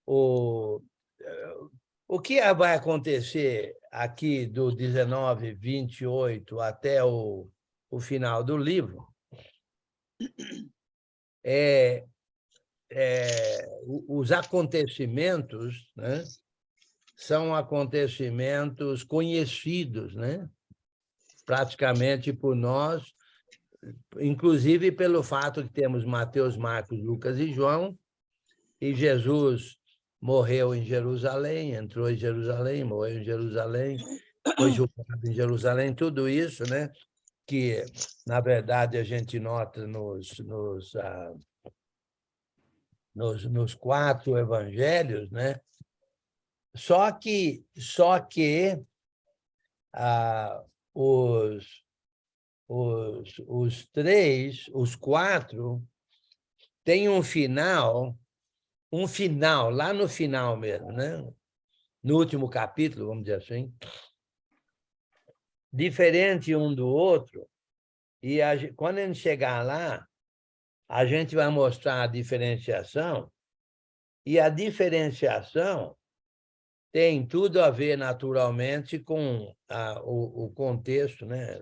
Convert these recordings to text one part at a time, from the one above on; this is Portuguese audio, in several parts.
o, o que vai acontecer aqui do 19, 28 até o final do livro os acontecimentos, né, são acontecimentos conhecidos, né, praticamente por nós, inclusive pelo fato de termos Mateus, Marcos, Lucas e João, e Jesus morreu em Jerusalém, entrou em Jerusalém, morreu em Jerusalém, foi julgado em Jerusalém, tudo isso, né, que, na verdade, a gente nota nos 4 evangelhos, né? Só que os 4 têm um final lá no final mesmo, né? No último capítulo, vamos dizer assim, diferente um do outro, e quando a gente chegar lá, a gente vai mostrar a diferenciação, e a diferenciação tem tudo a ver, naturalmente, com o contexto, né,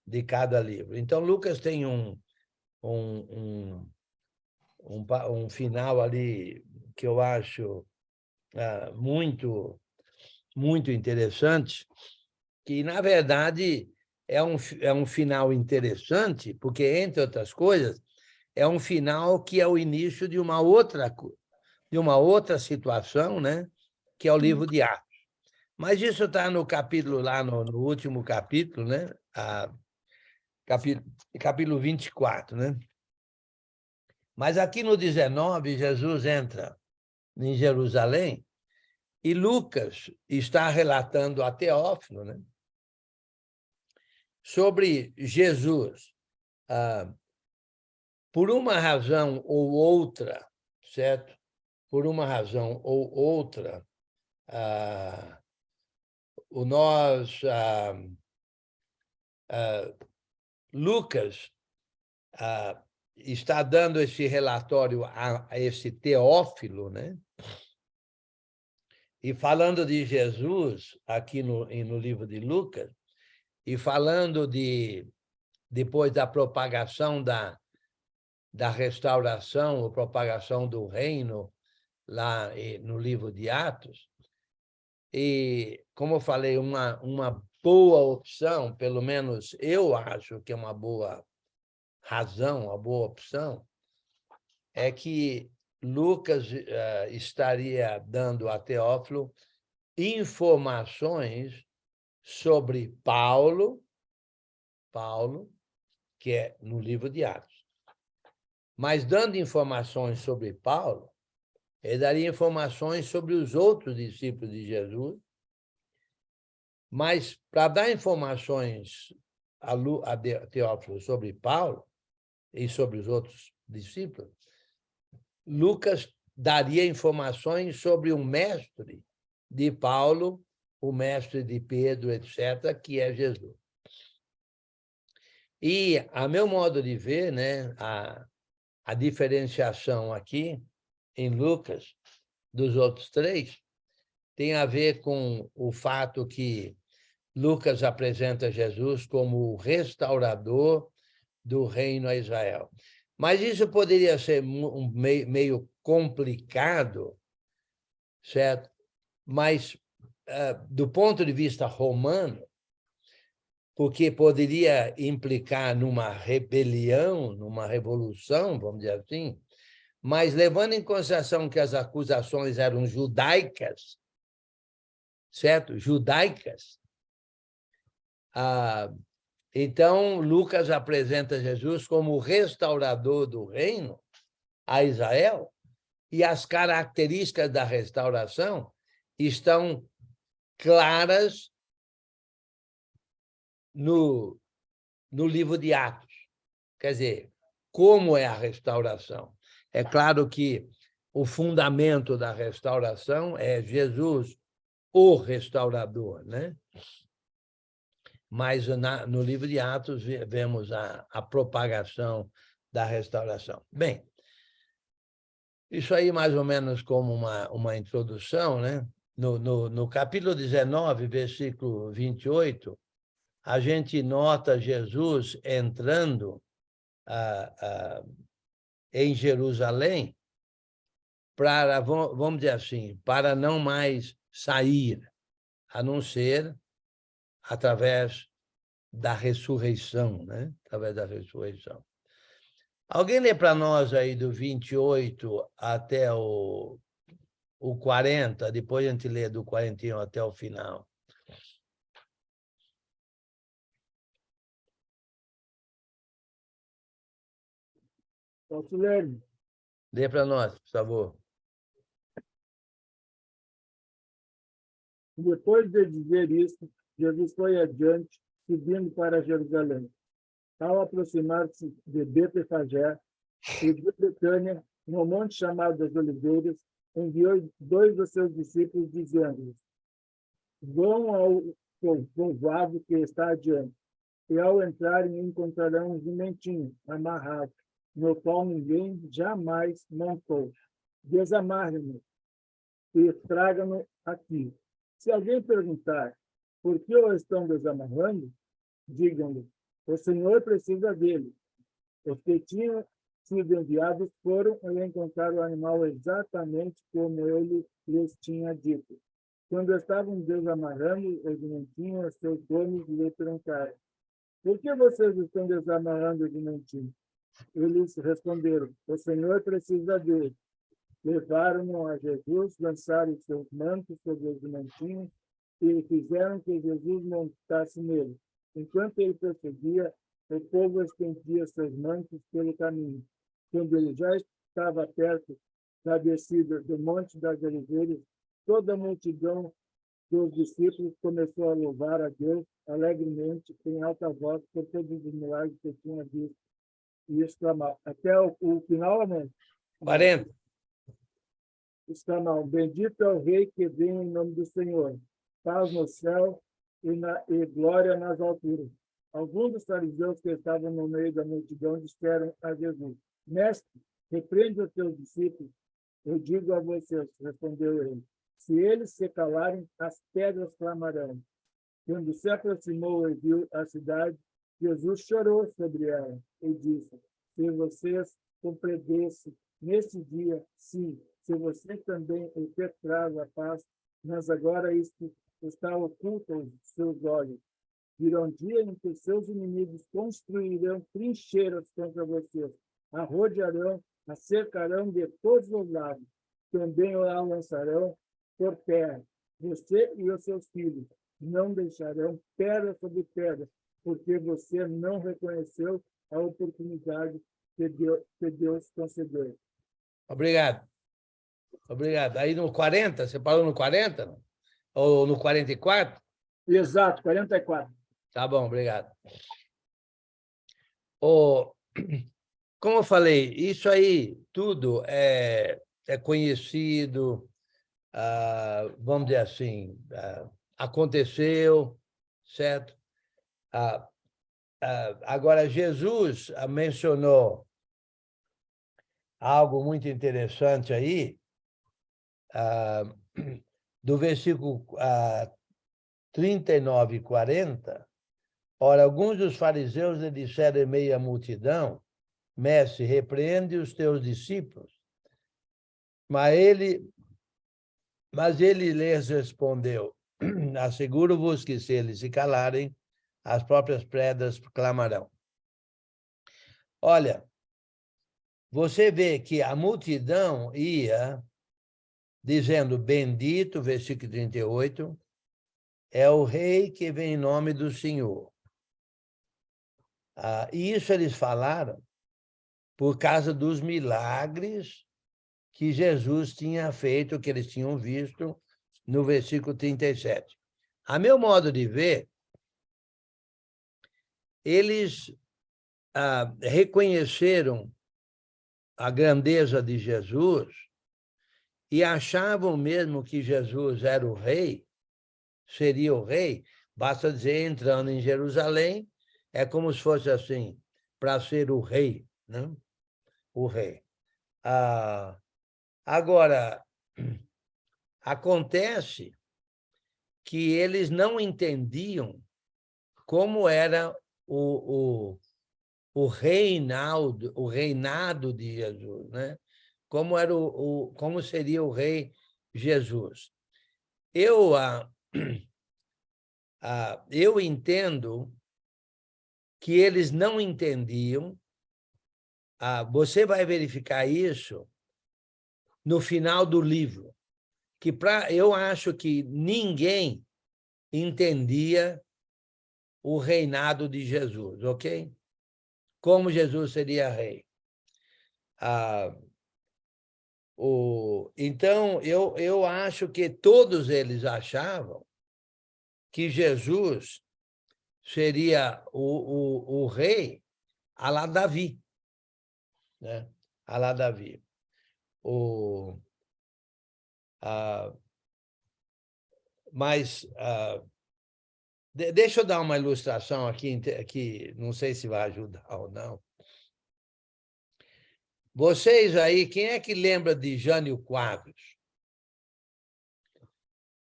de cada livro. Então, Lucas tem um final ali que eu acho muito, muito interessante, que, na verdade, é um final interessante, porque, entre outras coisas, é um final que é o início de uma outra situação, né? Que é o livro de Atos. Mas isso está no capítulo, lá no último capítulo, né? Capítulo 24, né? Mas aqui no 19, Jesus entra em Jerusalém e Lucas está relatando a Teófilo, né? Sobre Jesus, por uma razão ou outra, certo? Por uma razão ou outra, Lucas está dando esse relatório a esse Teófilo, né? E falando de Jesus, aqui no livro de Lucas, e falando depois da propagação da restauração, ou propagação do reino, lá no livro de Atos, e, como eu falei, uma boa opção, pelo menos eu acho que é uma boa razão, uma boa opção, é que Lucas estaria dando a Teófilo informações sobre Paulo, que é no livro de Atos. Mas, dando informações sobre Paulo, ele daria informações sobre os outros discípulos de Jesus, mas, para dar informações a Teófilo sobre Paulo e sobre os outros discípulos, Lucas daria informações sobre o mestre de Paulo, o mestre de Pedro, etc., que é Jesus. E, a meu modo de ver, né, a diferenciação aqui, em Lucas, dos outros 3, tem a ver com o fato que Lucas apresenta Jesus como o restaurador do reino a Israel. Mas isso poderia ser meio complicado, certo? Mas, do ponto de vista romano, porque poderia implicar numa rebelião, numa revolução, vamos dizer assim, mas levando em consideração que as acusações eram judaicas, certo? Judaicas. Então, Lucas apresenta Jesus como o restaurador do reino a Israel, e as características da restauração estão claras no livro de Atos. Quer dizer, como é a restauração? É claro que o fundamento da restauração é Jesus, o restaurador, né? Mas no livro de Atos vemos a propagação da restauração. Bem, Isso aí, mais ou menos como uma introdução, né? No capítulo 19, versículo 28, a gente nota Jesus entrando em Jerusalém para, vamos dizer assim, para não mais sair, a não ser através da ressurreição, né? Através da ressurreição. Alguém lê para nós aí do 28 até o 40, depois a gente lê do 41 até o final. Posso ler? Lê para nós, por favor. Depois de dizer isso, Jesus foi adiante, subindo para Jerusalém. Ao aproximar-se de Betfagé e de Betânia, no monte chamado das Oliveiras, enviou 2 dos seus discípulos, dizendo-lhes: vão ao povoado que está adiante, e ao entrarem encontrarão um jumentinho amarrado, no qual ninguém jamais montou. Desamarrem-no e tragam-no aqui. Se alguém perguntar por que o estão desamarrando, digam-lhe: o Senhor precisa dele. Os que tinham sido enviados foram e encontraram o animal exatamente como ele lhes tinha dito. Quando estavam desamarrando o jumentinho, os seus donos lhe perguntaram: por que vocês estão desamarrando o jumentinho? Eles responderam: o Senhor precisa dele. Levaram-no a Jesus, lançaram seus mantos sobre o jumentinho e fizeram que Jesus montasse nele. Enquanto ele prosseguia, o povo estendia seus mantos pelo caminho. Quando ele já estava perto da descida do Monte das Oliveiras, toda a multidão dos discípulos começou a louvar a Deus alegremente, em alta voz, por todos os milagres que tinha visto, e exclamar. Até o final, né? 40. Exclamar: bendito é o Rei que vem em nome do Senhor. Paz no céu e glória nas alturas. Alguns dos fariseus que estavam no meio da multidão disseram a Jesus: mestre, repreende os teus discípulos. Eu digo a vocês, respondeu ele, se eles se calarem, as pedras clamarão. Quando se aproximou e viu a cidade, Jesus chorou sobre ela e disse: se vocês compreendessem nesse dia, sim, se você também efetuar a paz, mas agora isto está oculto aos seus olhos. Virá um dia em que seus inimigos construirão trincheiras contra vocês, a rodearão, a cercarão de todos os lados, também o lançarão por terra, você e os seus filhos. Não deixarão pedra sobre pedra, porque você não reconheceu a oportunidade que Deus concedeu. Obrigado. Obrigado. Aí no 40, você parou no 40? Não? Ou no 44? Exato, 44. Tá bom, obrigado. Oh, como eu falei, isso aí tudo é conhecido, vamos dizer assim, aconteceu, certo? Agora, Jesus mencionou algo muito interessante aí, do versículo 39 e 40. Ora, alguns dos fariseus lhe disseram em meio à multidão: mestre, repreende os teus discípulos. Mas ele lhes respondeu: asseguro-vos que se eles se calarem, as próprias pedras clamarão. Olha, você vê que a multidão ia dizendo: bendito, versículo 38, é o rei que vem em nome do Senhor. E isso eles falaram por causa dos milagres que Jesus tinha feito, que eles tinham visto no versículo 37. A meu modo de ver, eles reconheceram a grandeza de Jesus e achavam mesmo que Jesus era o rei, seria o rei. Basta dizer, entrando em Jerusalém, é como se fosse assim, para ser o rei, né? O rei. Agora, acontece que eles não entendiam como era o reinado de Jesus, né? Como era como seria o rei Jesus. Eu entendo que eles não entendiam. Você vai verificar isso no final do livro, que eu acho que ninguém entendia o reinado de Jesus, ok? Como Jesus seria rei. Então, eu acho que todos eles achavam que Jesus seria o rei à la Davi, né? À la Davi. Mas deixa eu dar uma ilustração aqui, que não sei se vai ajudar ou não. Vocês aí, quem é que lembra de Jânio Quadros?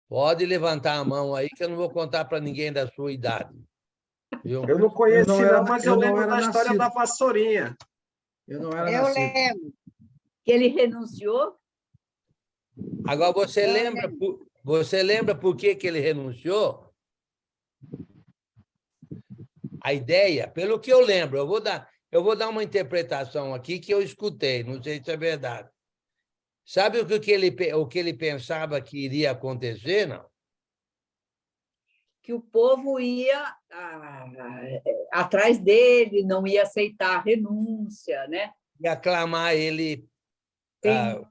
Pode levantar a mão aí, que eu não vou contar para ninguém da sua idade. Viu? Eu não conheci, era- não, mas eu eu não lembro era da história nascido. da vassourinha. Eu não era Eu nascido. lembro que ele renunciou. Agora, você Eu lembra, lembro. você lembra por que ele renunciou? A ideia, pelo que eu lembro, eu vou dar uma interpretação aqui que eu escutei, não sei se é verdade. Sabe o que ele pensava que iria acontecer, não? Que o povo ia atrás dele, não ia aceitar a renúncia, né? Ia aclamar ele Tem,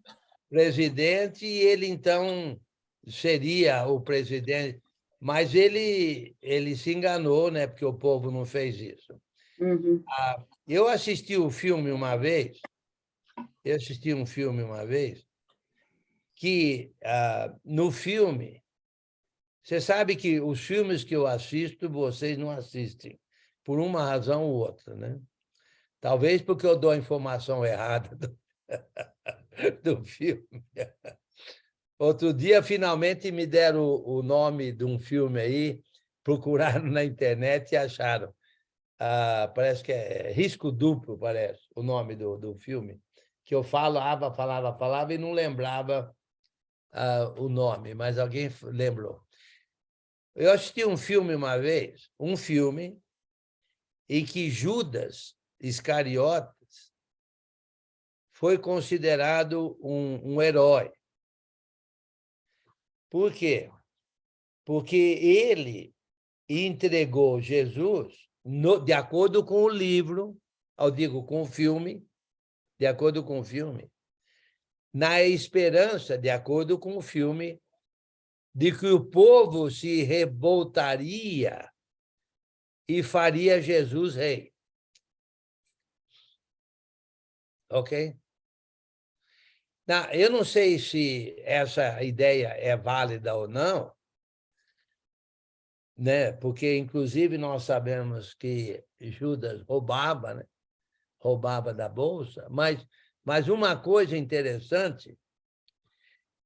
presidente e ele, então, seria o presidente. Mas ele se enganou, né? Porque o povo não fez isso. Uhum. Eu assisti um filme uma vez, que no filme, você sabe que os filmes que eu assisto, vocês não assistem, por uma razão ou outra, né? Talvez porque eu dou a informação errada do filme. Outro dia, finalmente, me deram o nome de um filme aí, procuraram na internet e acharam. Parece que é Risco Duplo, parece, o nome do filme, que eu falava e não lembrava o nome, mas alguém lembrou. Eu assisti um filme uma vez, em que Judas Iscariotes foi considerado um herói. Por quê? Porque ele entregou Jesus, de acordo com o livro, eu digo com o filme, de acordo com o filme, na esperança, de acordo com o filme, de que o povo se revoltaria e faria Jesus rei. Ok? Eu não sei se essa ideia é válida ou não, né? Porque, inclusive, nós sabemos que Judas roubava, né? Roubava da bolsa, mas uma coisa interessante,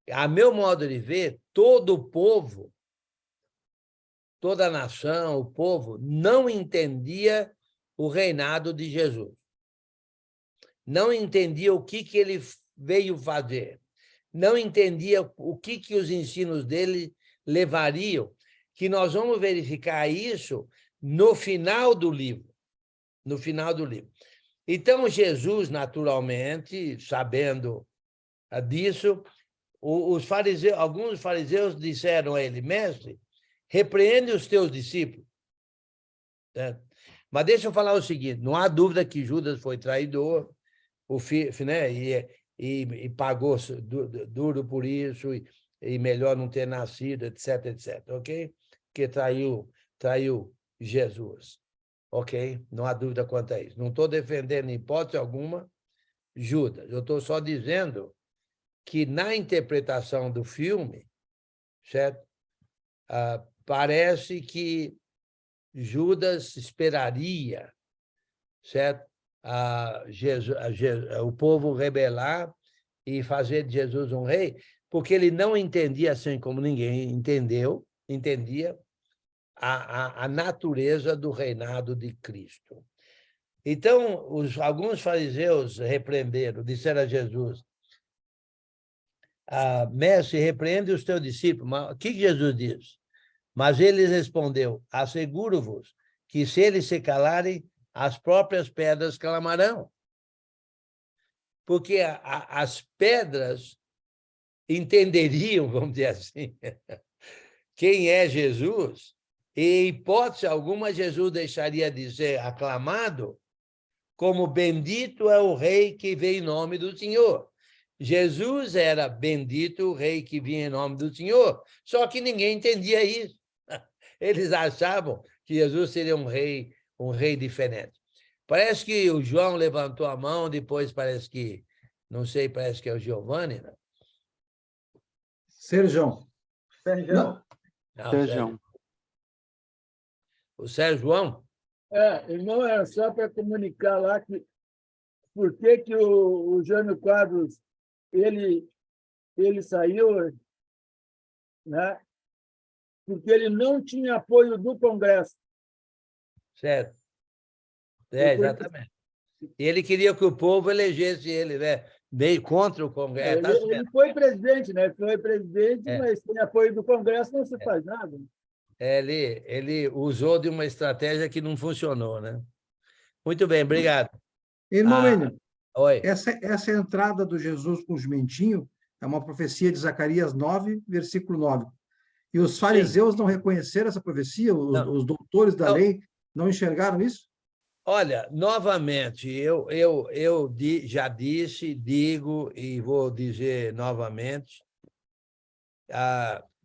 a meu modo de ver, todo o povo, toda a nação, o povo, não entendia o reinado de Jesus. Não entendia o que ele veio fazer. Não entendia o que os ensinos dele levariam, que nós vamos verificar isso no final do livro. No final do livro. Então, Jesus, naturalmente, sabendo disso, alguns fariseus disseram a ele: mestre, repreende os teus discípulos. Mas deixa eu falar o seguinte: não há dúvida que Judas foi traidor, né? E pagou duro por isso, e melhor não ter nascido, etc, etc, ok? Que traiu Jesus, ok? Não há dúvida quanto a isso. Não estou defendendo, em hipótese alguma, Judas. Eu estou só dizendo que, na interpretação do filme, certo? Parece que Judas esperaria, certo? O povo rebelar e fazer de Jesus um rei, porque ele não entendia, assim como ninguém entendia a natureza do reinado de Cristo. Então, alguns fariseus repreenderam, disseram a Jesus, mestre, repreende os teus discípulos. Mas o que Jesus diz? Mas ele respondeu, asseguro-vos que se eles se calarem, as próprias pedras clamarão. Porque as pedras entenderiam, vamos dizer assim, quem é Jesus, e, em hipótese alguma, Jesus deixaria de ser aclamado como bendito é o rei que vem em nome do Senhor. Jesus era bendito o rei que vinha em nome do Senhor, só que ninguém entendia isso. Eles achavam que Jesus seria um rei diferente. Parece que o João levantou a mão, depois parece que, não sei, parece que é o Giovanni, né? Sérgio. Não. Sérgio. O Sérgio João? Irmão, era só para comunicar lá que por que o Jânio Quadros ele saiu, né? Porque ele não tinha apoio do Congresso. Certo. Exatamente. Ele queria que o povo elegesse ele, né? Meio contra o Congresso. Ele foi presidente, né? Foi presidente, mas sem apoio do Congresso não se faz nada. Ele usou de uma estratégia que não funcionou, né? Muito bem, obrigado. Irmão Enio, oi. Essa entrada do Jesus com o jumentinho é uma profecia de Zacarias 9, versículo 9. E os fariseus não reconheceram essa profecia? Os doutores da lei não enxergaram isso? Olha, novamente, eu já disse, digo e vou dizer novamente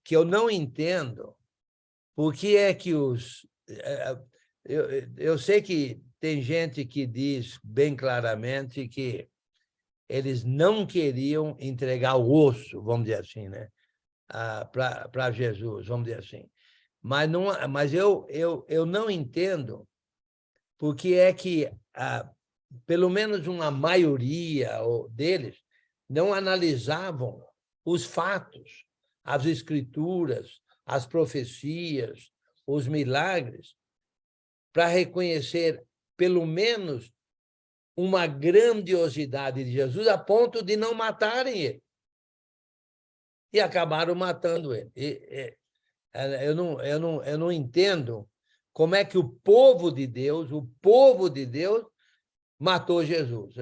que eu não entendo por que é que eu sei que tem gente que diz bem claramente que eles não queriam entregar o osso, vamos dizer assim, né? Para Jesus, vamos dizer assim. Mas eu não entendo por que é que, pelo menos uma maioria deles, não analisavam os fatos, as escrituras, as profecias, os milagres, para reconhecer, pelo menos, uma grandiosidade de Jesus a ponto de não matarem ele. E acabaram matando ele. Eu não entendo como é que o povo de Deus matou Jesus.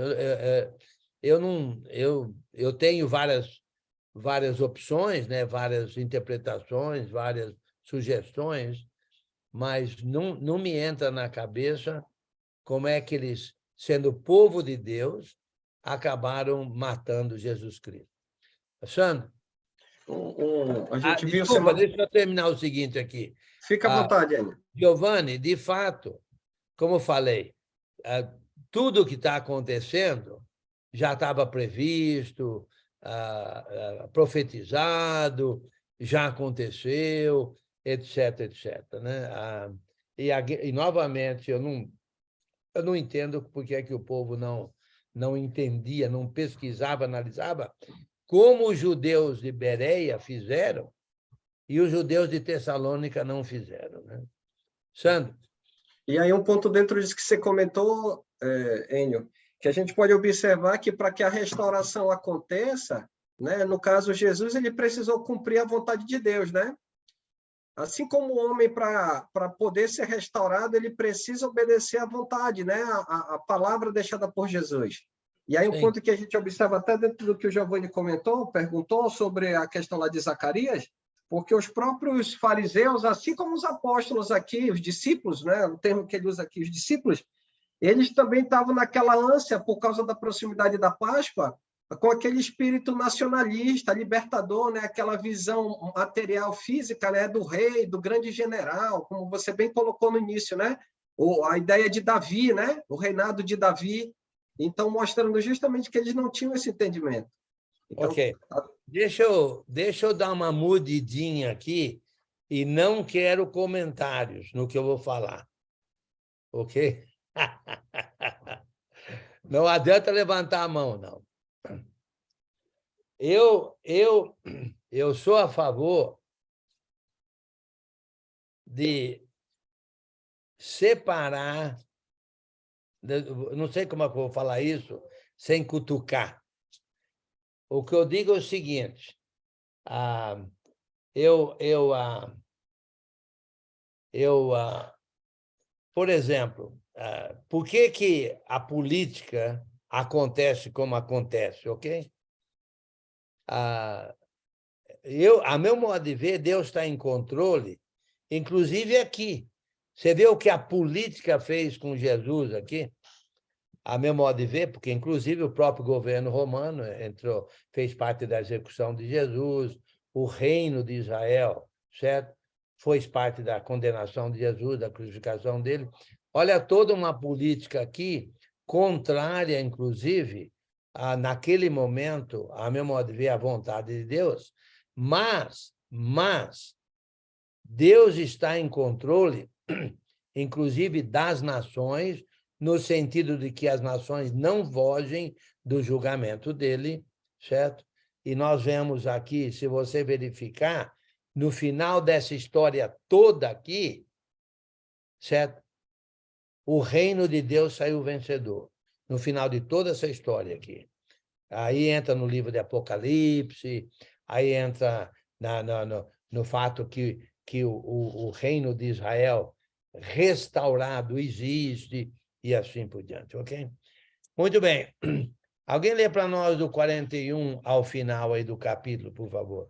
Eu tenho várias opções, né? Várias interpretações, várias sugestões, mas não me entra na cabeça como é que eles, sendo povo de Deus, acabaram matando Jesus Cristo. Sandro? A gente viu desculpa, deixa eu terminar o seguinte aqui. Fica à vontade, Enio. Giovanni, de fato, como eu falei, tudo o que está acontecendo já estava previsto, profetizado, já aconteceu, etc., etc., né? E novamente, eu não entendo por que é que o povo não entendia, não pesquisava, analisava, como os judeus de Bereia fizeram e os judeus de Tessalônica não fizeram, né? Sandro? E aí um ponto dentro disso que você comentou, Enio, que a gente pode observar que para que a restauração aconteça, né, no caso Jesus, ele precisou cumprir a vontade de Deus, né? Assim como o homem, para poder ser restaurado, ele precisa obedecer à vontade, né? A palavra deixada por Jesus. E aí, um ponto que a gente observa até dentro do que o Giovanni comentou, perguntou sobre a questão lá de Zacarias, porque os próprios fariseus, assim como os apóstolos aqui, os discípulos, né? O termo que ele usa aqui, os discípulos, eles também estavam naquela ânsia, por causa da proximidade da Páscoa, com aquele espírito nacionalista, libertador, né? Aquela visão material, física, né? Do rei, do grande general, como você bem colocou no início, né? A ideia de Davi, né? O reinado de Davi. Então, mostrando justamente que eles não tinham esse entendimento. Então, ok. Deixa eu dar uma mudidinha aqui e não quero comentários no que eu vou falar. Ok? Não adianta levantar a mão, não. eu sou a favor de separar, não sei como é que eu vou falar isso, sem cutucar. O que eu digo é o seguinte, por exemplo, por que a política acontece como acontece, ok? A meu modo de ver, Deus está em controle, inclusive aqui. Você vê o que a política fez com Jesus aqui? A meu modo de ver, porque inclusive o próprio governo romano entrou, fez parte da execução de Jesus, o reino de Israel, certo? Fez parte da condenação de Jesus, da crucificação dele. Olha, toda uma política aqui contrária, inclusive, naquele momento, a meu modo de ver, à vontade de Deus, mas Deus está em controle, inclusive das nações, no sentido de que as nações não fogem do julgamento dele, certo? E nós vemos aqui, se você verificar, no final dessa história toda aqui, certo? O reino de Deus saiu vencedor, no final de toda essa história aqui. Aí entra no livro de Apocalipse, aí entra no fato que o reino de Israel restaurado existe, e assim por diante, ok? Muito bem. Alguém lê para nós do 41 ao final aí do capítulo, por favor.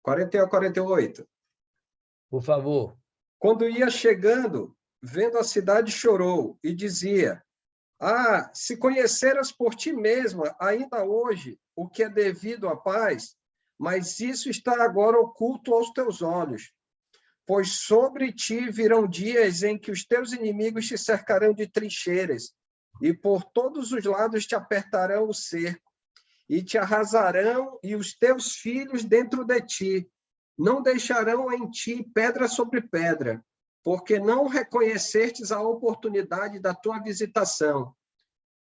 a 48. Por favor. Quando ia chegando, vendo a cidade, chorou e dizia: Ah, se conheceras por ti mesma, ainda hoje, o que é devido à paz, mas isso está agora oculto aos teus olhos. Pois sobre ti virão dias em que os teus inimigos te cercarão de trincheiras, e por todos os lados te apertarão o cerco, e te arrasarão, e os teus filhos dentro de ti. Não deixarão em ti pedra sobre pedra, porque não reconhecestes a oportunidade da tua visitação.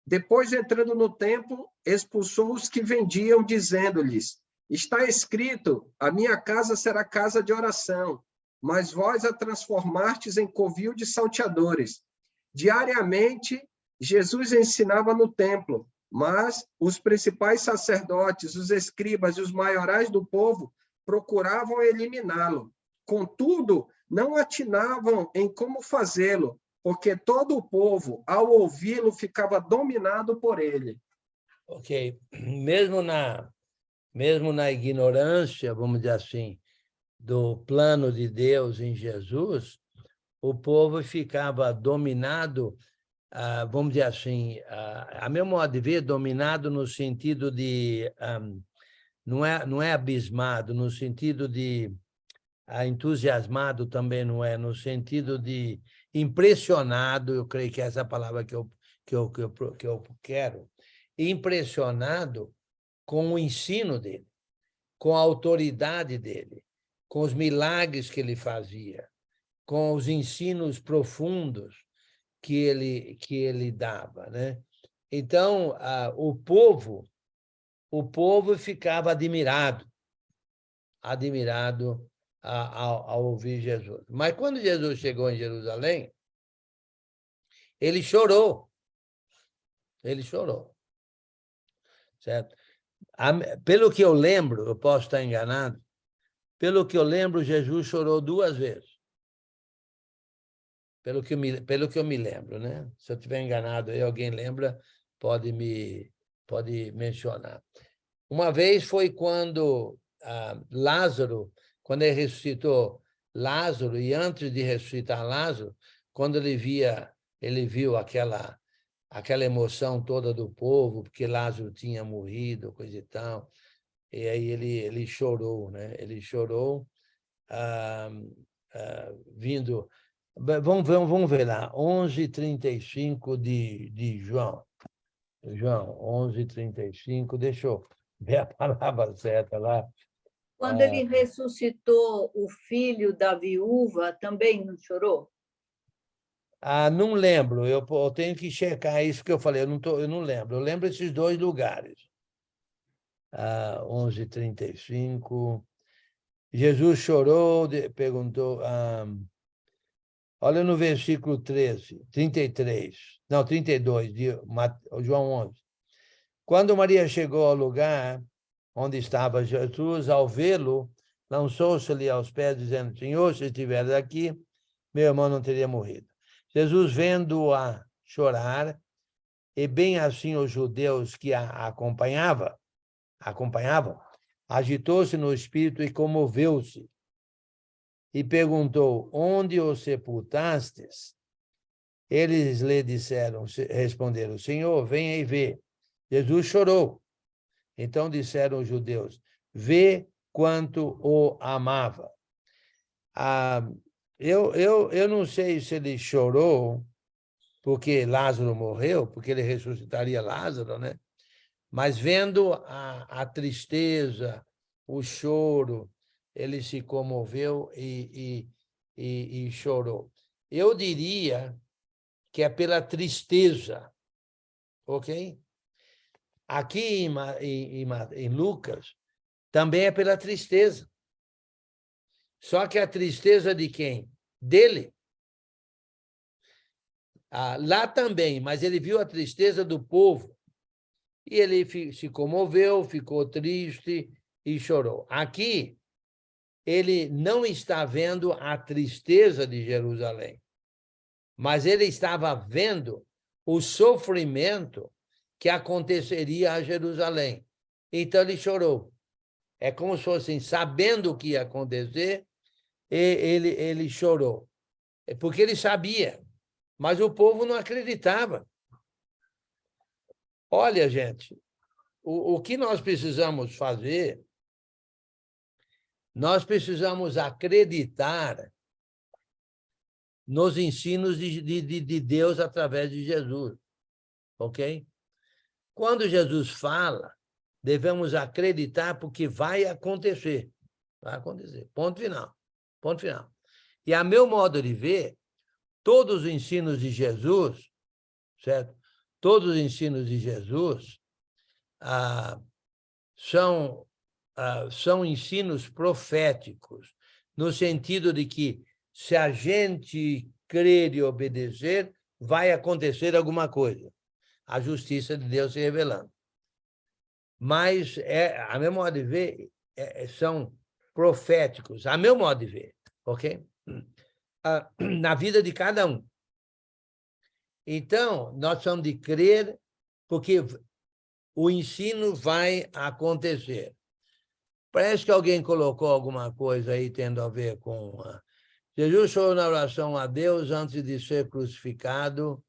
Depois, entrando no templo, expulsou os que vendiam, dizendo-lhes: Está escrito, a minha casa será casa de oração, mas vós a transformastes em covil de salteadores. Diariamente, Jesus ensinava no templo, mas os principais sacerdotes, os escribas e os maiorais do povo procuravam eliminá-lo. Contudo, não atinavam em como fazê-lo, porque todo o povo, ao ouvi-lo, ficava dominado por ele. Ok. Mesmo na ignorância, vamos dizer assim, do plano de Deus em Jesus, o povo ficava dominado, vamos dizer assim, a meu modo de ver, dominado no sentido de, não é abismado, no sentido de, entusiasmado também não é, no sentido de impressionado, eu creio que é essa palavra que eu quero, impressionado com o ensino dele, com a autoridade dele, com os milagres que ele fazia, com os ensinos profundos que ele dava, né? Então, o povo ficava admirado ao ouvir Jesus. Mas quando Jesus chegou em Jerusalém, ele chorou. Ele chorou. Certo? Pelo que eu lembro, eu posso estar enganado, pelo que eu lembro, Jesus chorou 2 vezes. Pelo que eu me lembro, né? Se eu estiver enganado, aí alguém lembra, pode mencionar. Uma vez foi quando Lázaro, quando ele ressuscitou Lázaro, e antes de ressuscitar Lázaro, quando ele viu aquela emoção toda do povo, porque Lázaro tinha morrido, coisa e tal, e aí ele chorou, né? Ele chorou, vindo... Vamos ver lá, 11h35 de João. João, 11h35, deixa eu ver a palavra certa lá. Quando ele ressuscitou o filho da viúva, também não chorou? Não lembro, eu tenho que checar isso que eu falei, eu não lembro. Eu lembro esses dois lugares. 11:35. Jesus chorou, perguntou... olha no versículo 13, 33, não, 32, de João 11. Quando Maria chegou ao lugar onde estava Jesus, ao vê-lo, lançou-se-lhe aos pés, dizendo: Senhor, se estivesse aqui, meu irmão não teria morrido. Jesus, vendo-a chorar, e bem assim os judeus que a acompanhavam, agitou-se no espírito e comoveu-se. E perguntou: onde o sepultastes? Eles lhe responderam: Senhor, venha e vê. Jesus chorou. Então disseram os judeus: vê quanto o amava. Eu não sei se ele chorou porque Lázaro morreu, porque ele ressuscitaria Lázaro, né? Mas vendo a tristeza, o choro, ele se comoveu e chorou. Eu diria que é pela tristeza, ok? Aqui em Lucas, também é pela tristeza. Só que a tristeza de quem? Dele. Lá também, mas ele viu a tristeza do povo. E ele se comoveu, ficou triste e chorou. Aqui, ele não está vendo a tristeza de Jerusalém, mas ele estava vendo o sofrimento que aconteceria a Jerusalém. Então, ele chorou. É como se fosse sabendo o que ia acontecer, ele chorou. É porque ele sabia, mas o povo não acreditava. Olha, gente, o que nós precisamos fazer, nós precisamos acreditar nos ensinos de Deus através de Jesus, ok? Quando Jesus fala, devemos acreditar porque vai acontecer. Vai acontecer. Ponto final. Ponto final. E, a meu modo de ver, todos os ensinos de Jesus, certo? Todos os ensinos de Jesus são ensinos proféticos, no sentido de que, se a gente crer e obedecer, vai acontecer alguma coisa. A justiça de Deus se revelando. Mas, a meu modo de ver, são proféticos, a meu modo de ver, ok? Na vida de cada um. Então, nós precisamos de crer, porque o ensino vai acontecer. Parece que alguém colocou alguma coisa aí tendo a ver com... Jesus chorou na oração a Deus antes de ser crucificado,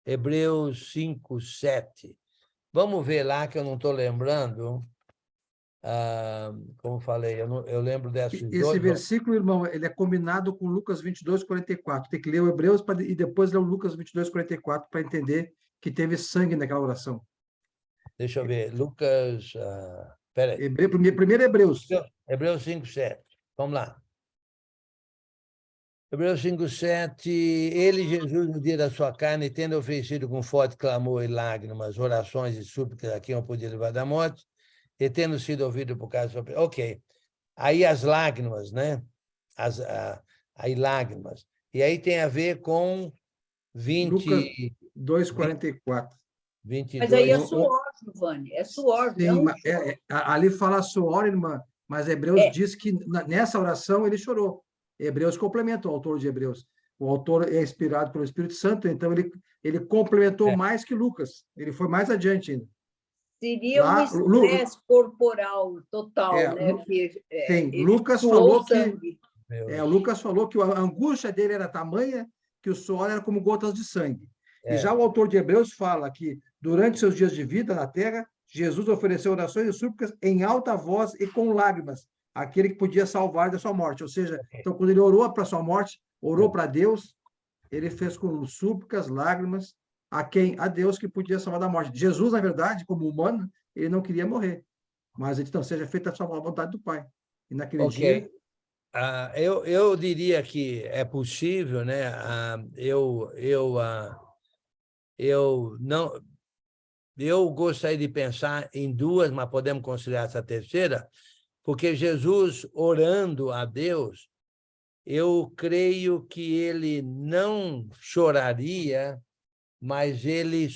Hebreus 5:7. Vamos ver lá, que eu não estou lembrando. Como falei, eu lembro desses dois. Esse versículo, irmão, ele é combinado com Lucas 22:44. Tem que ler o Hebreus e depois ler o Lucas 22:44 para entender que teve sangue naquela oração. Deixa eu ver, Lucas... Peraí. Primeiro Hebreus. Hebreus 5:7. Vamos lá. Hebreus 5:7. Ele, Jesus, no dia da sua carne, tendo oferecido com forte clamor e lágrimas, orações e súplicas a quem eu podia levar da morte, e tendo sido ouvido por causa... Ok. Aí as lágrimas, né? Aí lágrimas. E aí tem a ver com 20... Lucas 2:44. 22. Mas aí é suor, Giovanni, é suor. Sim, não ali fala suor, irmã, mas Hebreus diz que nessa oração ele chorou. Hebreus complementa o autor de Hebreus. O autor é inspirado pelo Espírito Santo, então ele complementou mais que Lucas. Ele foi mais adiante ainda. Seria um estresse corporal total, né? Sim, Lucas falou que a angústia dele era tamanha que o suor era como gotas de sangue. E já o autor de Hebreus fala que, durante seus dias de vida na terra, Jesus ofereceu orações e súplicas em alta voz e com lágrimas, àquele que podia salvar da sua morte. Ou seja, então, quando ele orou para a sua morte, orou para Deus, ele fez com súplicas, lágrimas, a Deus que podia salvar da morte. Jesus, na verdade, como humano, ele não queria morrer. mas então seja feita a sua vontade do Pai. E naquele Ok. dia... Eu diria que é possível, né? Eu gostaria de pensar em duas, mas podemos considerar essa terceira, porque Jesus, orando a Deus, eu creio que ele não choraria, mas ele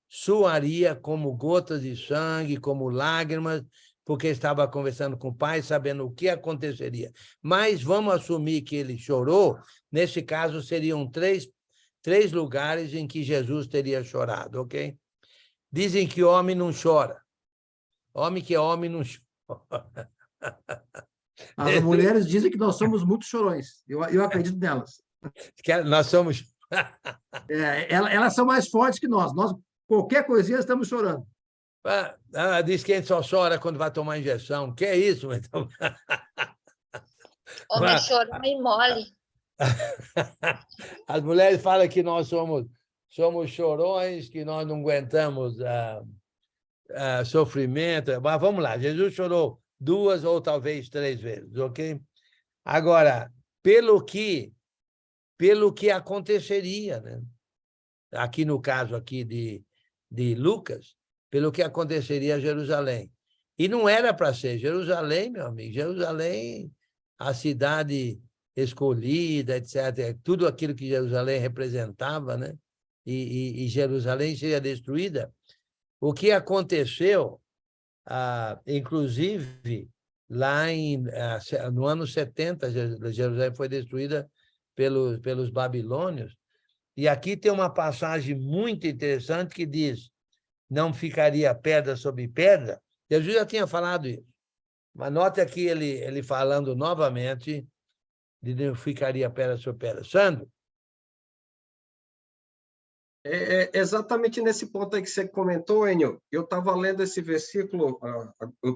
suaria como gotas de sangue, como lágrimas, porque estava conversando com o Pai, sabendo o que aconteceria. Mas vamos assumir que ele chorou. Nesse caso, seriam três lugares em que Jesus teria chorado, ok? Dizem que homem não chora. Homem que é homem não chora. As mulheres dizem que nós somos muito chorões. Eu acredito nelas. Nós somos... Elas são mais fortes que nós. Nós, qualquer coisinha, estamos chorando. Diz que a gente só chora quando vai tomar injeção. Que é isso? Então... Homem chorão e mole. As mulheres falam que nós somos chorões, que nós não aguentamos sofrimento. Mas vamos lá, Jesus chorou 2 ou talvez 3 vezes, ok? Agora, pelo que aconteceria, né? Aqui no caso aqui de Lucas, pelo que aconteceria a Jerusalém. E não era para ser Jerusalém, meu amigo. Jerusalém, a cidade escolhida, etc. Tudo aquilo que Jerusalém representava, né? E Jerusalém seria destruída. O que aconteceu, inclusive, lá no ano 70, Jerusalém foi destruída pelos babilônios. E aqui tem uma passagem muito interessante que diz: não ficaria pedra sobre pedra. Jesus já tinha falado isso. Mas note aqui ele falando novamente de não ficaria pedra sobre pedra. Sandro? Exatamente nesse ponto aí que você comentou, Enio. Eu estava lendo esse versículo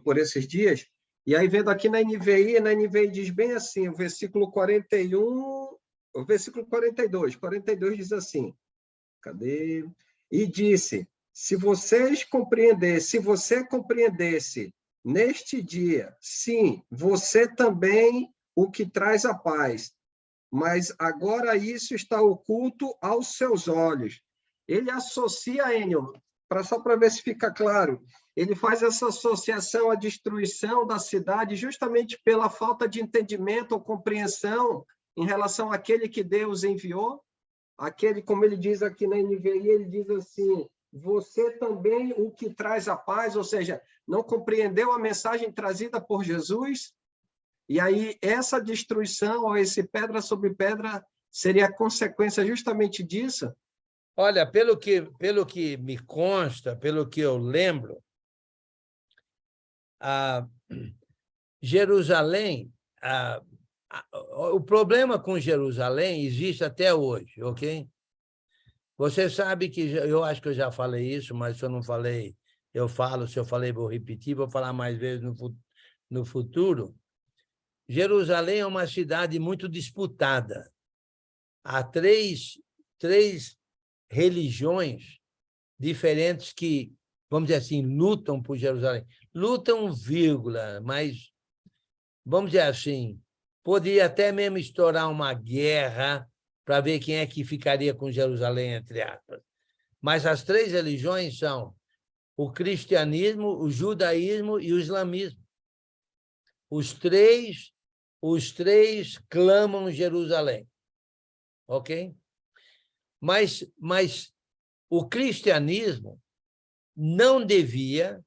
por esses dias, e aí vendo aqui na NVI diz bem assim, o versículo 41, o versículo 42 diz assim, cadê? E disse, se você compreendesse neste dia, sim, você também o que traz a paz, mas agora isso está oculto aos seus olhos. Ele associa, Enio, só para ver se fica claro, ele faz essa associação à destruição da cidade justamente pela falta de entendimento ou compreensão em relação àquele que Deus enviou. Aquele, como ele diz aqui na NVI, ele diz assim, você também o que traz a paz, ou seja, não compreendeu a mensagem trazida por Jesus, e aí essa destruição, ou esse pedra sobre pedra, seria a consequência justamente disso? Olha, pelo que me consta, pelo que eu lembro, Jerusalém, o problema com Jerusalém existe até hoje, ok? Você sabe que, eu acho que eu já falei isso, mas se eu não falei, eu falo, se eu falei, vou repetir, vou falar mais vezes no futuro. Jerusalém é uma cidade muito disputada. Há três religiões diferentes que, vamos dizer assim, lutam por Jerusalém. Lutam, vírgula, mas, vamos dizer assim, poderia até mesmo estourar uma guerra para ver quem é que ficaria com Jerusalém, entre aspas. Mas as 3 religiões são o cristianismo, o judaísmo e o islamismo. Os três clamam Jerusalém, ok? Mas o cristianismo não devia,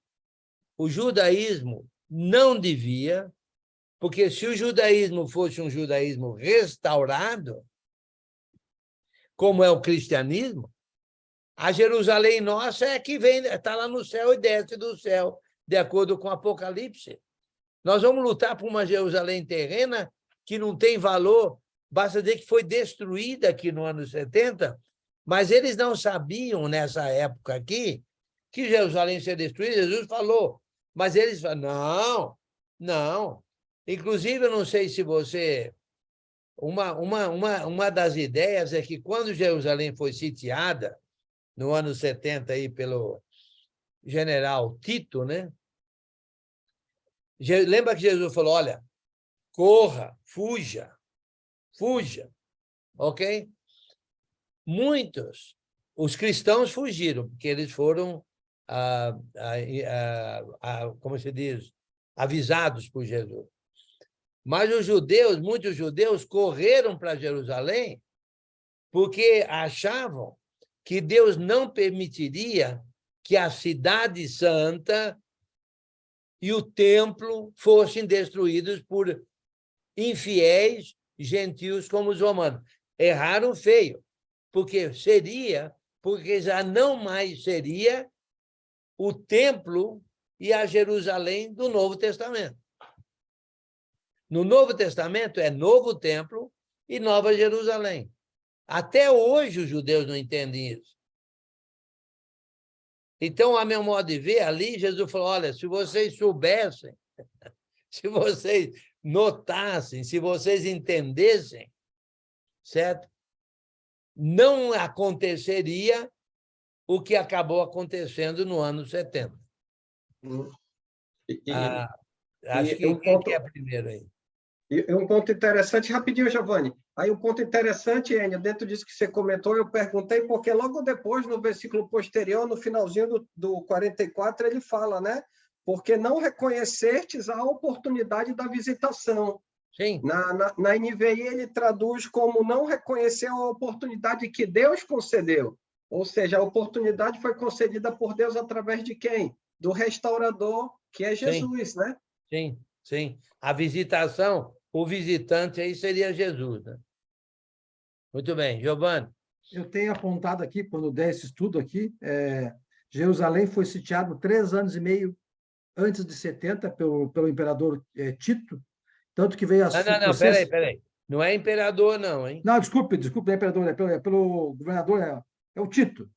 o judaísmo não devia, porque se o judaísmo fosse um judaísmo restaurado, como é o cristianismo, a Jerusalém nossa é que vem, está lá no céu e desce do céu, de acordo com o Apocalipse. Nós vamos lutar por uma Jerusalém terrena que não tem valor, basta dizer que foi destruída aqui no ano 70, mas eles não sabiam, nessa época aqui, que Jerusalém seria destruída. Jesus falou, mas eles falaram, não. Inclusive, eu não sei se você... Uma das ideias é que, quando Jerusalém foi sitiada, no ano 70, aí, general Tito, né? Lembra que Jesus falou, olha, corra, fuja, ok? Os cristãos fugiram, porque eles foram, como se diz, avisados por Jesus. Mas muitos judeus correram para Jerusalém porque achavam que Deus não permitiria que a cidade santa e o templo fossem destruídos por infiéis gentios como os romanos. Erraram feio, porque já não mais seria o templo e a Jerusalém do Novo Testamento. No Novo Testamento é novo templo e nova Jerusalém. Até hoje os judeus não entendem isso. Então, a meu modo de ver, ali Jesus falou, olha, se vocês soubessem, se vocês notassem, se vocês entendessem, certo? Não aconteceria o que acabou acontecendo no ano 70. Acho que quem é primeiro aí? E um ponto interessante, rapidinho, Giovanni. Aí um ponto interessante, Enio, dentro disso que você comentou, eu perguntei, porque logo depois, no versículo posterior, no finalzinho do 44, ele fala, né? Porque não reconhecestes a oportunidade da visitação. Sim. Na NVI, ele traduz como não reconhecer a oportunidade que Deus concedeu. Ou seja, a oportunidade foi concedida por Deus através de quem? Do restaurador, que é Jesus, né? Sim, sim. A visitação, o visitante aí seria Jesus, né? Muito bem. Giovanni? Eu tenho apontado aqui, quando der esse estudo aqui, Jerusalém foi sitiado 3 anos e meio antes de 70 pelo imperador Tito, tanto que veio a... Não, peraí. Não é imperador, não, hein? Não, desculpe, não é imperador, é pelo governador, é o Tito.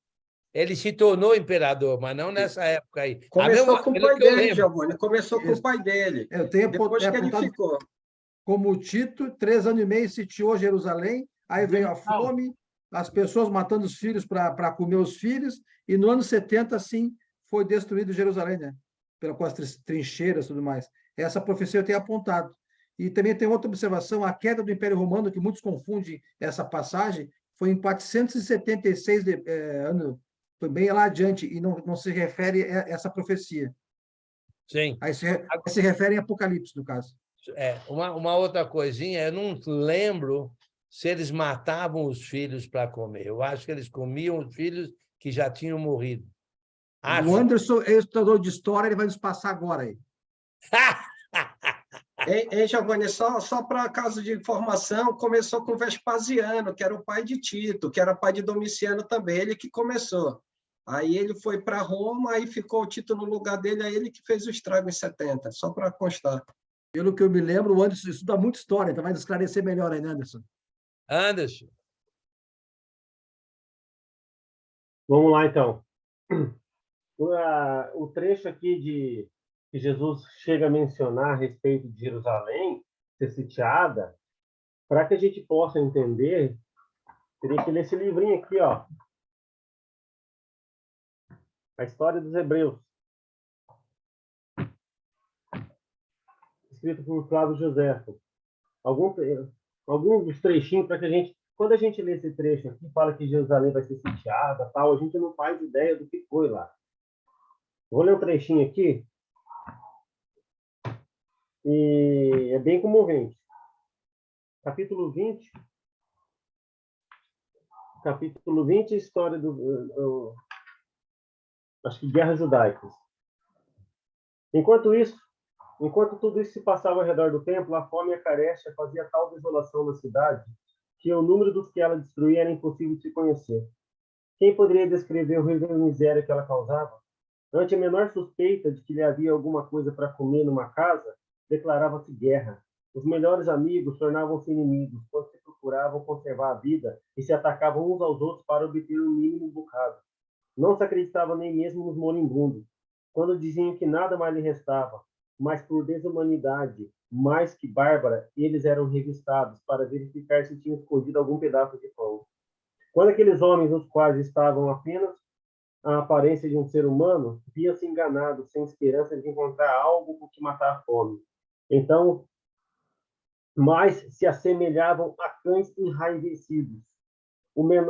Ele se tornou imperador, mas não nessa época aí. Começou com o pai dele, Giovanni. Começou com o pai dele. Eu tenho depois que ele ficou. Como o Tito, 3 anos e meio sitiou Jerusalém, aí veio a fome, as pessoas matando os filhos para comer os filhos, e no ano 70, sim, foi destruído Jerusalém, né? Com as trincheiras e tudo mais. Essa profecia eu tenho apontado. E também tem outra observação, a queda do Império Romano, que muitos confundem essa passagem, foi em 476 anos, foi bem lá adiante, e não se refere a essa profecia. Sim. Aí se refere em Apocalipse, no caso. Uma outra coisinha, eu não lembro se eles matavam os filhos para comer. Eu acho que eles comiam os filhos que já tinham morrido. O Anderson é estudador de história, ele vai nos passar agora aí. Giovanni, só para caso de informação, começou com Vespasiano, que era o pai de Tito, que era pai de Domiciano também, ele que começou. Aí ele foi para Roma, aí ficou o Tito no lugar dele, aí ele que fez o estrago em 70, só para constar. Pelo que eu me lembro, o Anderson estuda muito história, então vai esclarecer melhor aí, né, Anderson? Anderson. Vamos lá, então. O trecho aqui que Jesus chega a mencionar a respeito de Jerusalém ser sitiada, para que a gente possa entender, teria que ler esse livrinho aqui, ó. A História dos Hebreus. Escrito por Flávio Joséfo. Alguns trechinhos para que a gente... Quando a gente lê esse trecho aqui, fala que Jerusalém vai ser sitiada, tal, a gente não faz ideia do que foi lá. Vou ler um trechinho aqui. E é bem comovente. Capítulo 20. Capítulo 20, história acho que guerras judaicas. Enquanto tudo isso se passava ao redor do templo, a fome e a carestia fazia tal desolação na cidade que o número dos que ela destruía era impossível de se conhecer. Quem poderia descrever o horrível miséria que ela causava? Ante a menor suspeita de que lhe havia alguma coisa para comer numa casa, declarava-se guerra. Os melhores amigos tornavam-se inimigos, quando se procuravam conservar a vida e se atacavam uns aos outros para obter um mínimo bocado. Não se acreditava nem mesmo nos moribundos, quando diziam que nada mais lhe restava, mas por desumanidade mais que bárbara, eles eram revistados para verificar se tinham escondido algum pedaço de pão. Quando aqueles homens, os quais estavam apenas a aparência de um ser humano, via-se enganado, sem esperança de encontrar algo com que matar a fome. Então, mais se assemelhavam a cães enraivecidos.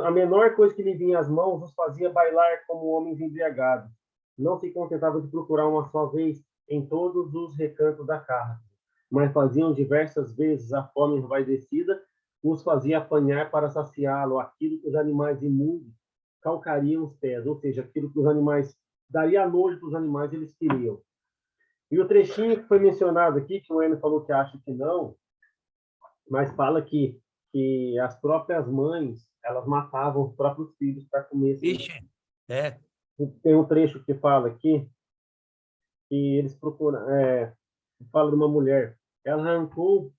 A menor coisa que lhe vinha às mãos os fazia bailar como homens embriagados. Não se contentava de procurar uma só vez em todos os recantos da casa, mas faziam diversas vezes a fome envaidecida, os fazia apanhar para saciá-lo, aquilo que os animais imundos calcariam os pés, ou seja, aquilo que os animais, daria nojo para os animais, eles queriam. E o trechinho que foi mencionado aqui, que o Enio falou que acha que não, mas fala que as próprias mães, elas matavam os próprios filhos para comer. Ixi, é. Tem um trecho que fala aqui, que eles procuram, fala de uma mulher, ela arrancou,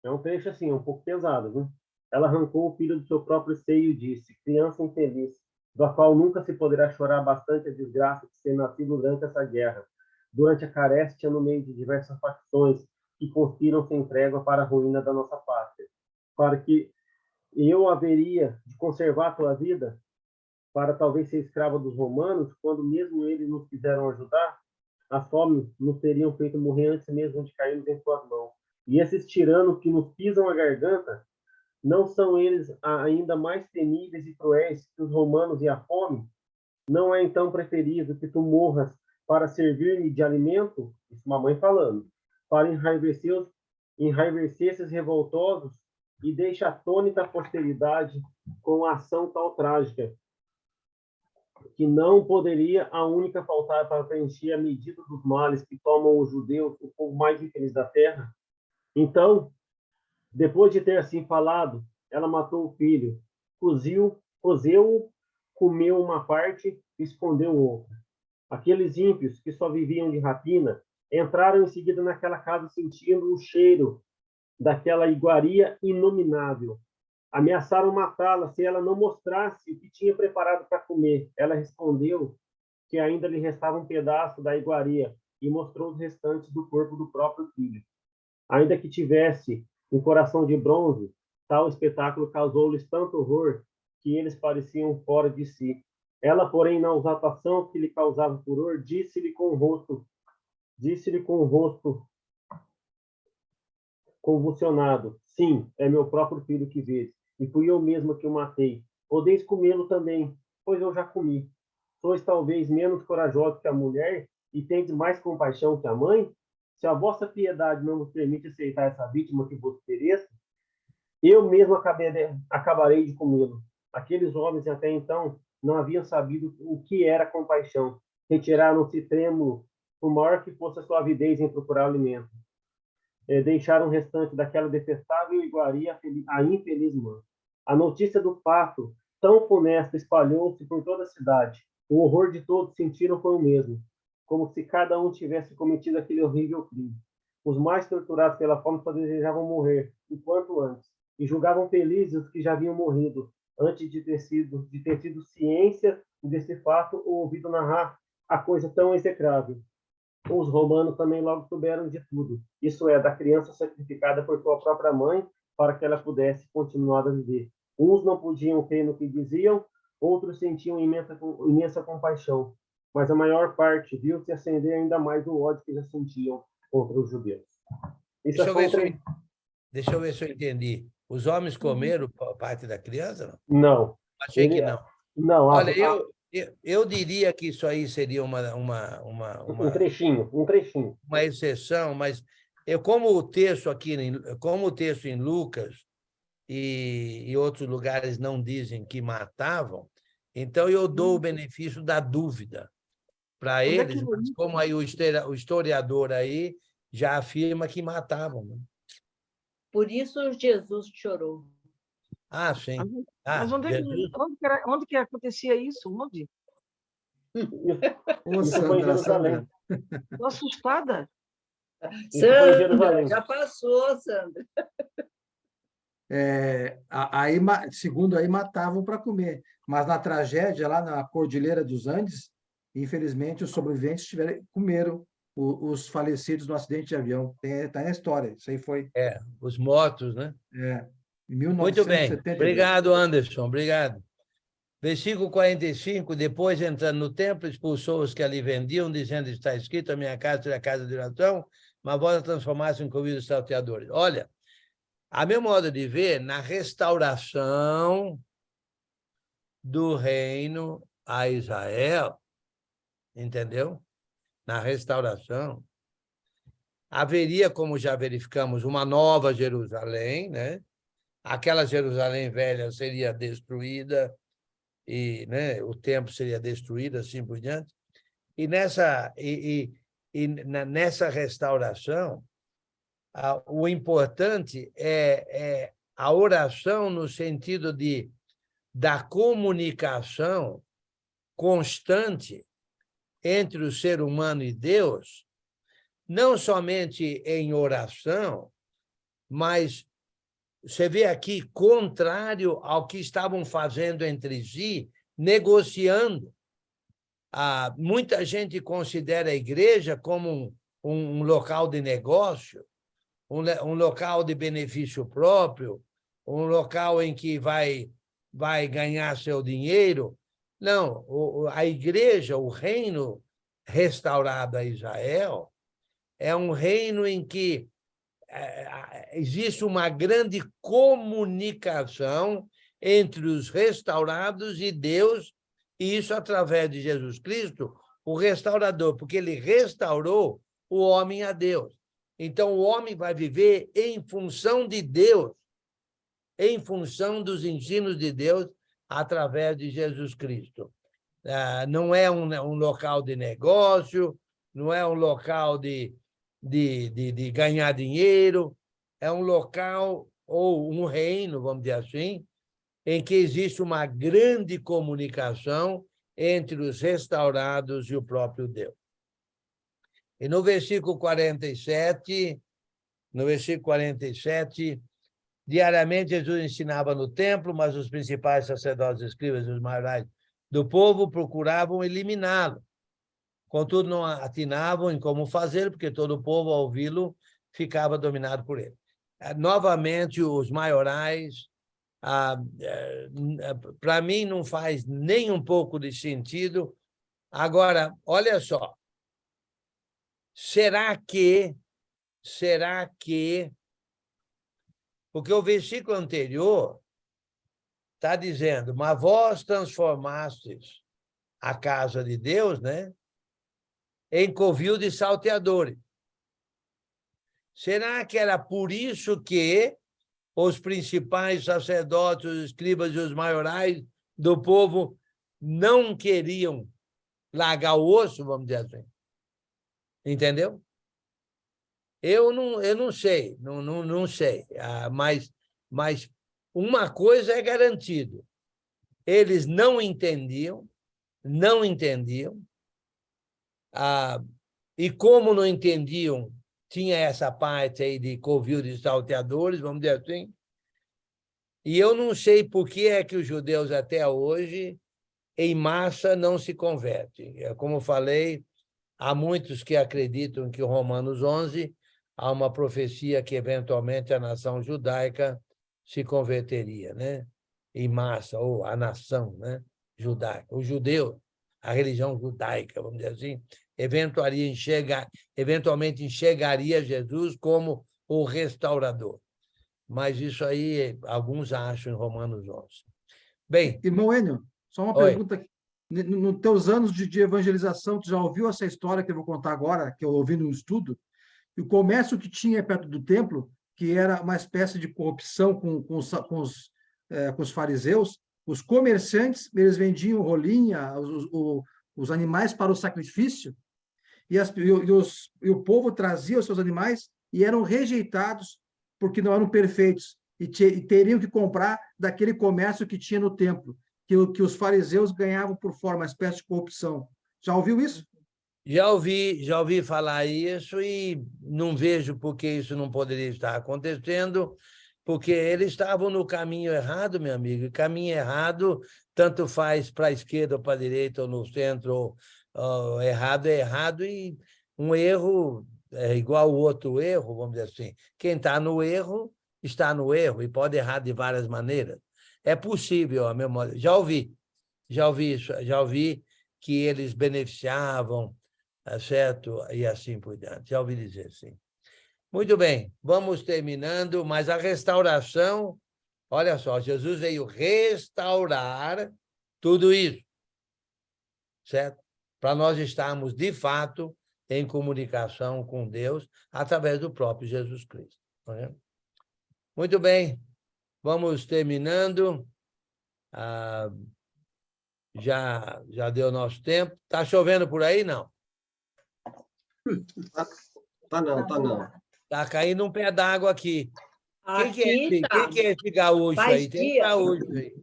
é um trecho assim, um pouco pesado, viu? Ela arrancou o filho do seu próprio seio e disse, criança infeliz, da qual nunca se poderá chorar bastante a desgraça de ser nascido durante essa guerra, durante a carestia no meio de diversas facções que conspiram sem trégua para a ruína da nossa pátria. Para que eu haveria de conservar a tua vida, para talvez ser escrava dos romanos, quando mesmo eles nos quiseram ajudar, a fome nos teriam feito morrer antes mesmo de cairmos em suas mãos. E esses tiranos que nos pisam a garganta, não são eles ainda mais temíveis e cruéis que os romanos e a fome? Não é então preferível que tu morras para servir-me de alimento? Isso mamãe falando. Para enraivecer esses revoltosos e deixa atônita a posteridade com a ação tal trágica, que não poderia a única faltar para preencher a medida dos males que tomam os judeus, o povo mais infeliz da terra. Então, depois de ter assim falado, ela matou o filho, cozeu-o, comeu uma parte e escondeu outra. Aqueles ímpios que só viviam de rapina entraram em seguida naquela casa sentindo o cheiro daquela iguaria inominável. Ameaçaram matá-la se ela não mostrasse o que tinha preparado para comer. Ela respondeu que ainda lhe restava um pedaço da iguaria e mostrou os restantes do corpo do próprio filho. Ainda que tivesse um coração de bronze, tal espetáculo causou-lhes tanto horror que eles pareciam fora de si. Ela, porém, na exaltação que lhe causava furor, disse-lhe com o rosto convulsionado: sim, é meu próprio filho que vês, e fui eu mesma que o matei. Podeis comê-lo também, pois eu já comi. Sois talvez menos corajosos que a mulher e tendes mais compaixão que a mãe? Se a vossa piedade não vos permite aceitar essa vítima que vos pereça, eu mesmo acabarei de comê-lo. Aqueles homens até então não haviam sabido o que era compaixão. Retiraram-se trêmulos, por maior que fosse a sua avidez em procurar alimento. Deixaram o restante daquela detestável iguaria a infeliz mãe. A notícia do fato, tão funesta, espalhou-se por toda a cidade. O horror de todos sentiram foi o mesmo, como se cada um tivesse cometido aquele horrível crime. Os mais torturados pela fome só desejavam morrer, o quanto antes, e julgavam felizes os que já haviam morrido, antes de ter tido ciência desse fato ou ouvido narrar a coisa tão execrável. Os romanos também logo souberam de tudo, isso é, da criança sacrificada por sua própria mãe para que ela pudesse continuar a viver. Uns não podiam crer no que diziam, outros sentiam imensa compaixão, mas a maior parte viu-se acender ainda mais o ódio que já sentiam contra os judeus. Deixa eu ver se eu entendi. Os homens comeram parte da criança? Não. Achei que não. Não. Olha, eu diria que isso aí seria um trechinho. Uma exceção, mas como o texto em Lucas e outros lugares não dizem que matavam, então eu dou o benefício da dúvida para eles, mas como aí o historiador aí já afirma que matavam. Né? Por isso Jesus chorou. Ah, sim. Mas onde que acontecia isso? Onde? Isso foi em Jerusalém. Estou assustada. Sandra, já passou, Sandra. Segundo aí, matavam para comer. Mas na tragédia, lá na Cordilheira dos Andes, infelizmente, os sobreviventes comeram os falecidos no acidente de avião. Está na história. Isso aí foi... os mortos, né? Em 1972. Muito bem. Obrigado, Anderson. Obrigado. Versículo 45, depois, entrando no templo, expulsou os que ali vendiam, dizendo, está escrito, a minha casa será a casa de oração, mas vós a transformaste em corridos salteadores. Olha, a meu modo de ver, na restauração do reino a Israel, entendeu? Na restauração, haveria, como já verificamos, uma nova Jerusalém, né? Aquela Jerusalém velha seria destruída, e, né, o templo seria destruído, assim por diante. E nessa restauração, o importante é a oração no sentido da comunicação constante entre o ser humano e Deus, não somente em oração, mas você vê aqui, contrário ao que estavam fazendo entre si, negociando. Muita gente considera a igreja como um local de negócio, um local de benefício próprio, um local em que vai ganhar seu dinheiro. Não, a igreja, o reino restaurado a Israel, é um reino em que existe uma grande comunicação entre os restaurados e Deus, e isso através de Jesus Cristo, o restaurador, porque ele restaurou o homem a Deus. Então, o homem vai viver em função de Deus, em função dos ensinos de Deus, através de Jesus Cristo. Não é um local de negócio, não é um local de ganhar dinheiro, é um local ou um reino, vamos dizer assim, em que existe uma grande comunicação entre os restaurados e o próprio Deus. E no versículo 47, diariamente Jesus ensinava no templo, mas os principais sacerdotes, escribas e os maiorais do povo procuravam eliminá-lo. Contudo, não atinavam em como fazer, porque todo o povo, ao ouvi-lo, ficava dominado por ele. Novamente, os maiorais, para mim, não faz nem um pouco de sentido. Agora, olha só, será que, porque o versículo anterior está dizendo, mas vós transformastes a casa de Deus, né, em covil de salteadores. Será que era por isso que os principais sacerdotes, os escribas e os maiorais do povo não queriam largar o osso, vamos dizer assim? Entendeu? Eu não sei, não sei, mas uma coisa é garantido. Eles não entendiam, e como não entendiam, tinha essa parte aí de covil de salteadores, vamos dizer assim, e eu não sei por que é que os judeus até hoje, em massa, não se convertem. Como eu falei, há muitos que acreditam que o Romanos 11 há uma profecia que, eventualmente, a nação judaica se converteria, né? Em massa, ou a nação, né? Judaica. O judeu, a religião judaica, vamos dizer assim, eventualmente enxergaria Jesus como o restaurador. Mas isso aí, alguns acham em Romanos 11. Bem... Irmão Enio, só uma pergunta. Nos teus anos de evangelização, tu já ouviu essa história que eu vou contar agora, que eu ouvi num estudo? E o comércio que tinha perto do templo, que era uma espécie de corrupção com os fariseus, os comerciantes, eles vendiam rolinha, os animais para o sacrifício, e o povo trazia os seus animais e eram rejeitados porque não eram perfeitos, e teriam que comprar daquele comércio que tinha no templo, que os fariseus ganhavam por forma, uma espécie de corrupção. Já ouviu isso? Já ouvi falar isso e não vejo por que isso não poderia estar acontecendo, porque eles estavam no caminho errado, meu amigo. E caminho errado, tanto faz para a esquerda ou para a direita ou no centro, errado é errado, e um erro é igual ao outro erro, vamos dizer assim. Quem está no erro, está no erro, e pode errar de várias maneiras. É possível, a meu modo. Já ouvi. Já ouvi isso, já ouvi que eles beneficiavam, certo? E assim por diante. Já ouvi dizer, sim. Muito bem, vamos terminando, mas a restauração, olha só, Jesus veio restaurar tudo isso, certo? Para nós estarmos, de fato, em comunicação com Deus através do próprio Jesus Cristo. Não é? Muito bem, vamos terminando. Já deu nosso tempo. Está chovendo por aí, não? Tá não. Está caindo um pé d'água aqui. Aqui tá. Quem que é esse gaúcho Faz aí? Tem um dias. gaúcho aí.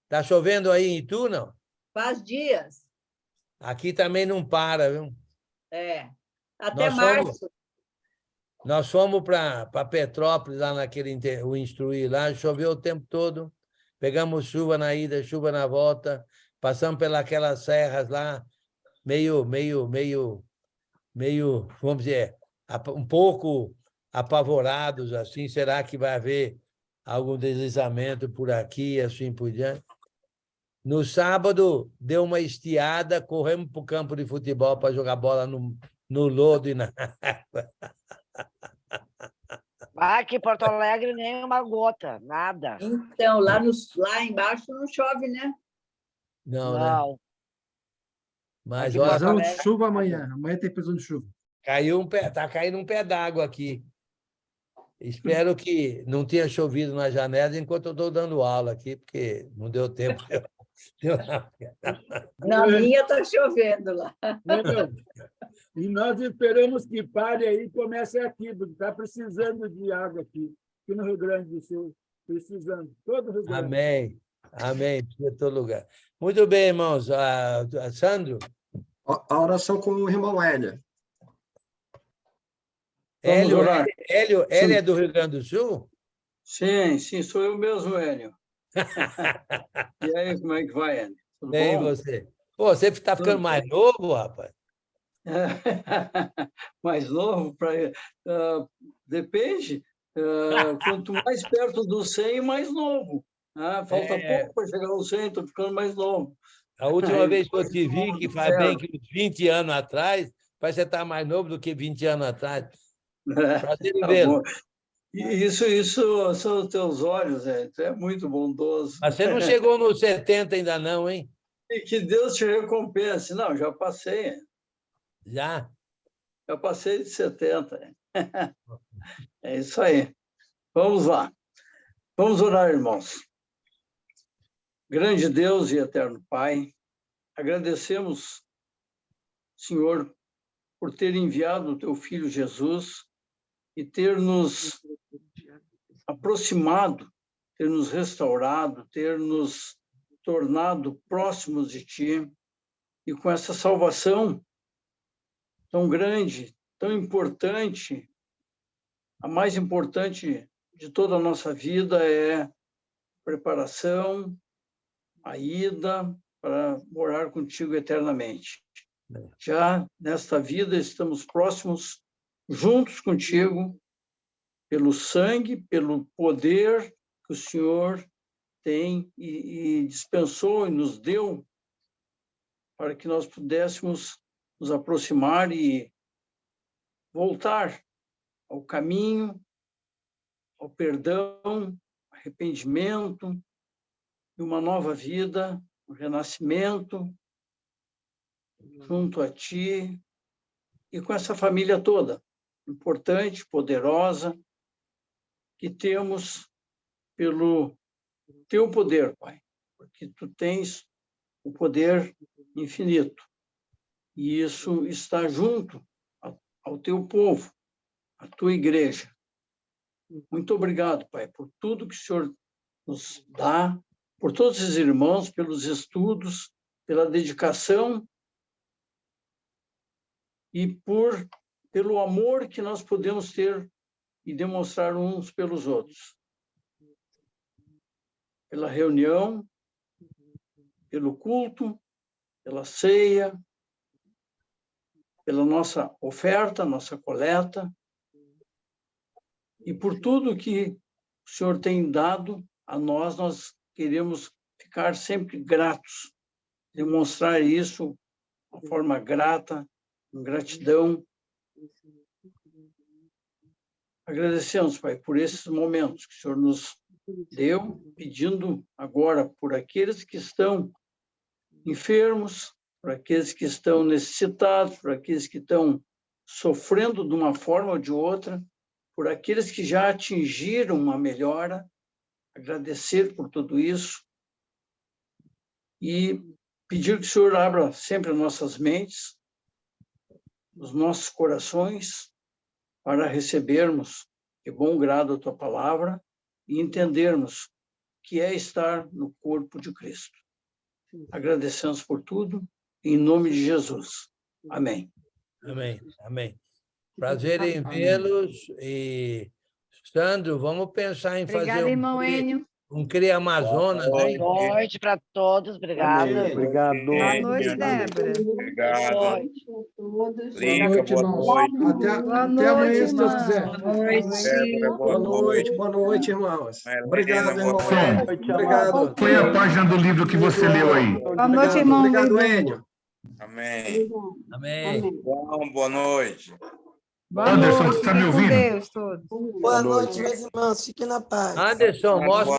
Está chovendo aí em Itu, não? Faz dias. Aqui também não para, viu? Até março. Nós fomos para Petrópolis, lá o Instruir, lá, choveu o tempo todo. Pegamos chuva na ida, chuva na volta, passamos pelas serras lá, meio, vamos dizer, um pouco apavorados, assim, será que vai haver algum deslizamento por aqui, assim por diante? No sábado, deu uma estiada, corremos para o campo de futebol para jogar bola no lodo e na água. Aqui em Porto Alegre nem uma gota, nada. Então, lá embaixo não chove, né? Não, né? Não. Mas Aqui em olha, Porto Previsão de Alegre. chuva amanhã. Amanhã tem previsão de chuva. tá caindo um pé d'água aqui. Espero que não tenha chovido na janela enquanto eu estou dando aula aqui, porque não deu tempo. Na minha está chovendo lá. E nós esperamos que pare aí e comece aqui, porque está precisando de água aqui no Rio Grande do Sul. Precisando, todo o Rio Grande. Amém. Amém. Em todo lugar. Muito bem, irmãos. Sandro? A oração com o irmão Hélio. Hélio, orar. Hélio é do Rio Grande do Sul? Sim, sou eu mesmo, Hélio. E aí, como é que vai, Hélio? Tudo Bem, bom? você. Pô, você está ficando mais novo, rapaz? Mais novo? Depende. Quanto mais perto do 100, mais novo. Falta pouco para chegar ao 100, estou ficando mais novo. A última vez que eu te vi, que faz bem que uns 20 anos atrás, parece que você está mais novo do que 20 anos atrás. Prazer em vê-lo. Isso são os teus olhos, tu é muito bondoso. Mas você não chegou nos 70 ainda não, hein? E que Deus te recompense. Não, já passei. Já? Já passei de 70. É isso aí. Vamos lá. Vamos orar, irmãos. Grande Deus e eterno Pai, agradecemos, Senhor, por ter enviado o teu Filho Jesus e ter nos aproximado, ter nos restaurado, ter nos tornado próximos de Ti. E com essa salvação tão grande, tão importante, a mais importante de toda a nossa vida é a preparação, a ida para morar contigo eternamente. Já nesta vida estamos próximos, juntos contigo, pelo sangue, pelo poder que o Senhor tem e dispensou e nos deu para que nós pudéssemos nos aproximar e voltar ao caminho, ao perdão, arrependimento, e uma nova vida, um renascimento junto a Ti e com essa família toda, importante, poderosa, que temos pelo Teu poder, Pai, porque Tu tens o poder infinito. E isso está junto ao Teu povo, à Tua igreja. Muito obrigado, Pai, por tudo que o Senhor nos dá, por todos os irmãos, pelos estudos, pela dedicação e pelo amor que nós podemos ter e demonstrar uns pelos outros. Pela reunião, pelo culto, pela ceia, pela nossa oferta, nossa coleta, e por tudo que o Senhor tem dado a nós, nós queremos ficar sempre gratos, demonstrar isso de uma forma grata, com gratidão. Agradecemos, Pai, por esses momentos que o Senhor nos deu, pedindo agora por aqueles que estão enfermos, por aqueles que estão necessitados, por aqueles que estão sofrendo de uma forma ou de outra, por aqueles que já atingiram uma melhora, agradecer por tudo isso e pedir que o Senhor abra sempre as nossas mentes, os nossos corações, para recebermos de bom grado a Tua palavra e entendermos que é estar no corpo de Cristo. Agradecemos por tudo, em nome de Jesus. Amém. Amém. Amém. Prazer em vê-los. E, Sandro, vamos pensar em Obrigada, fazer irmão Enio. um Cria Amazonas, hein? Boa noite para todos, obrigada. Obrigado. Boa noite, Débora. Boa noite. Boa noite, irmãos. Até amanhã, se Deus quiser. Boa noite, irmãos. Obrigado, irmão. Obrigado. Foi a página do livro que você leu aí. Boa noite, irmão. Obrigado, Enio. Amém. Amém. Boa noite. Boa Anderson, noite. você está me Fiquem com ouvindo? Deus todos. Boa noite, meus irmãos. Fiquem na paz. Anderson, mostra